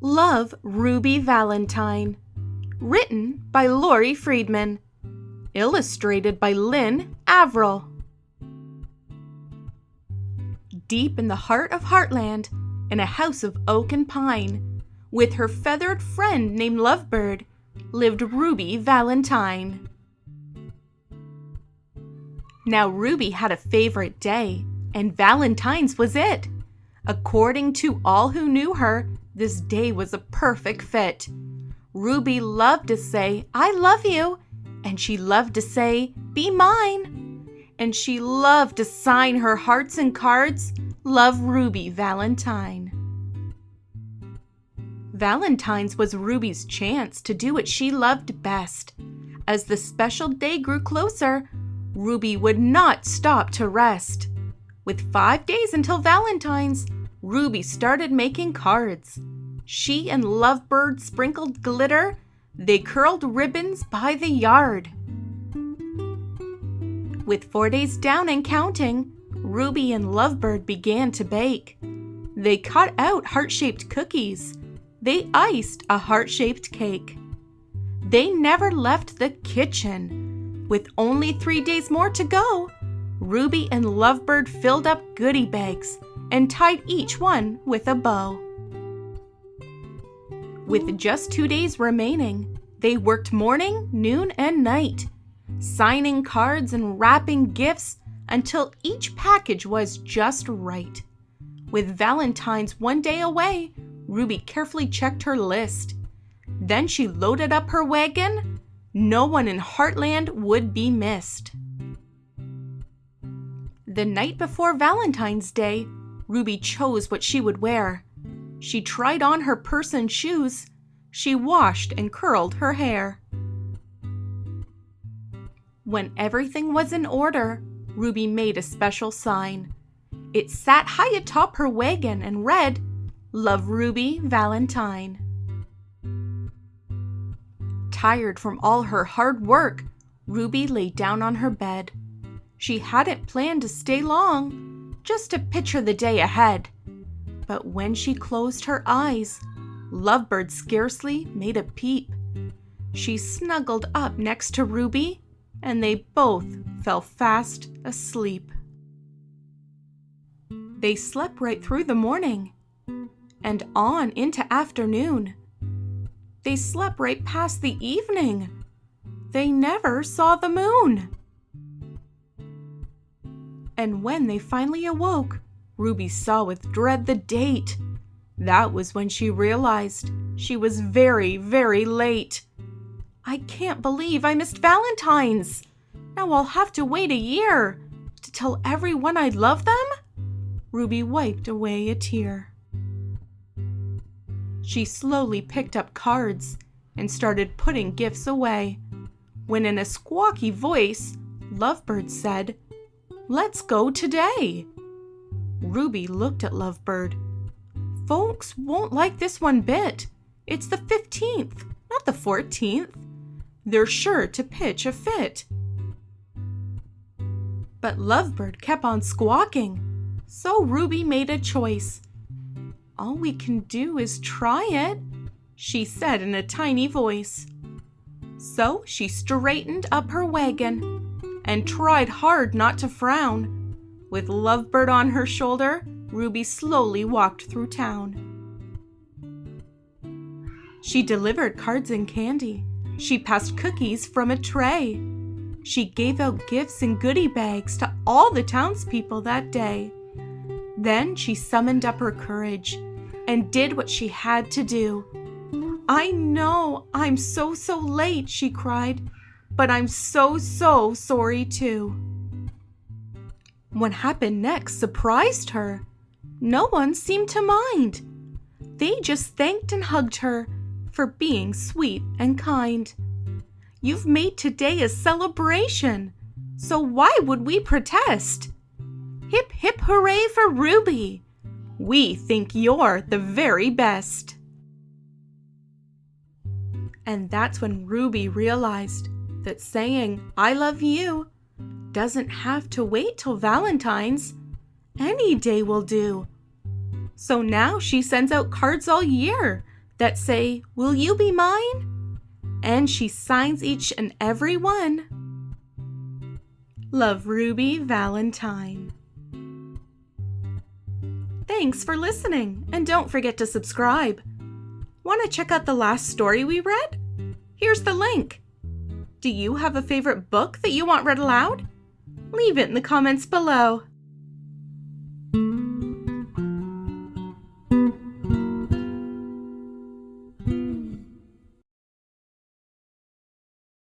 Love, Ruby Valentine. Written by Laurie Friedman. Illustrated by Lynne, Avril. Deep in the heart of Heartland, in a house of oak and pine, with her feathered friend named Lovebird, lived Ruby Valentine. Now Ruby had a favorite day, and Valentine's was it. According to all who knew her, this day was a perfect fit. Ruby loved to say, "I love you," and she loved to say, "Be mine." And she loved to sign her hearts and cards, "Love Ruby Valentine." Valentine's was Ruby's chance to do what she loved best. As the special day grew closer, Ruby would not stop to rest. With 5 days until Valentine's, Ruby started making cards. She and Lovebird sprinkled glitter. They curled ribbons by the yard. With 4 days down and counting, Ruby and Lovebird began to bake. They cut out heart-shaped cookies. They iced a heart-shaped cake. They never left the kitchen. With only 3 days more to go, Ruby and Lovebird filled up goodie bags and tied each one with a bow. With just 2 days remaining, they worked morning, noon, and night, signing cards and wrapping gifts until each package was just right. With Valentine's 1 day away, Ruby carefully checked her list. Then she loaded up her wagon. No one in Heartland would be missed. The night before Valentine's Day, Ruby chose what she would wear. She tried on her purse and shoes. She washed and curled her hair. When everything was in order, Ruby made a special sign. It sat high atop her wagon and read, "Love Ruby Valentine." Tired from all her hard work, Ruby lay down on her bed. She hadn't planned to stay long, just to picture the day ahead. But when she closed her eyes, Lovebird scarcely made a peep. She snuggled up next to Ruby, and they both fell fast asleep. They slept right through the morning, and on into afternoon. They slept right past the evening. They never saw the moon. And when they finally awoke, Ruby saw with dread the date. That was when she realized she was very, very late. "I can't believe I missed Valentine's. Now I'll have to wait a year to tell everyone I love them." Ruby wiped away a tear. She slowly picked up cards and started putting gifts away, when in a squawky voice, Lovebird said, "Let's go today." Ruby looked at Lovebird. "Folks won't like this one bit. It's the 15th, not the 14th. They're sure to pitch a fit." But Lovebird kept on squawking, so Ruby made a choice. "All we can do is try it," she said in a tiny voice. So she straightened up her wagon and tried hard not to frown. With Lovebird on her shoulder, Ruby slowly walked through town. She delivered cards and candy. She passed cookies from a tray. She gave out gifts and goodie bags to all the townspeople that day. Then she summoned up her courage and did what she had to do. "I know I'm so late," she cried, "but I'm so sorry too." What happened next surprised her. No one seemed to mind. They just thanked and hugged her for being sweet and kind. "You've made today a celebration, so why would we protest? Hip hip hooray for Ruby! We think you're the very best." And that's when Ruby realized that saying "I love you" doesn't have to wait till Valentine's. Any day will do. So now she sends out cards all year that say, "Will you be mine?" And she signs each and every one. Love, Ruby Valentine. Thanks for listening, and don't forget to subscribe. Want to check out the last story we read? Here's the link. Do you have a favorite book that you want read aloud? Leave it in the comments below.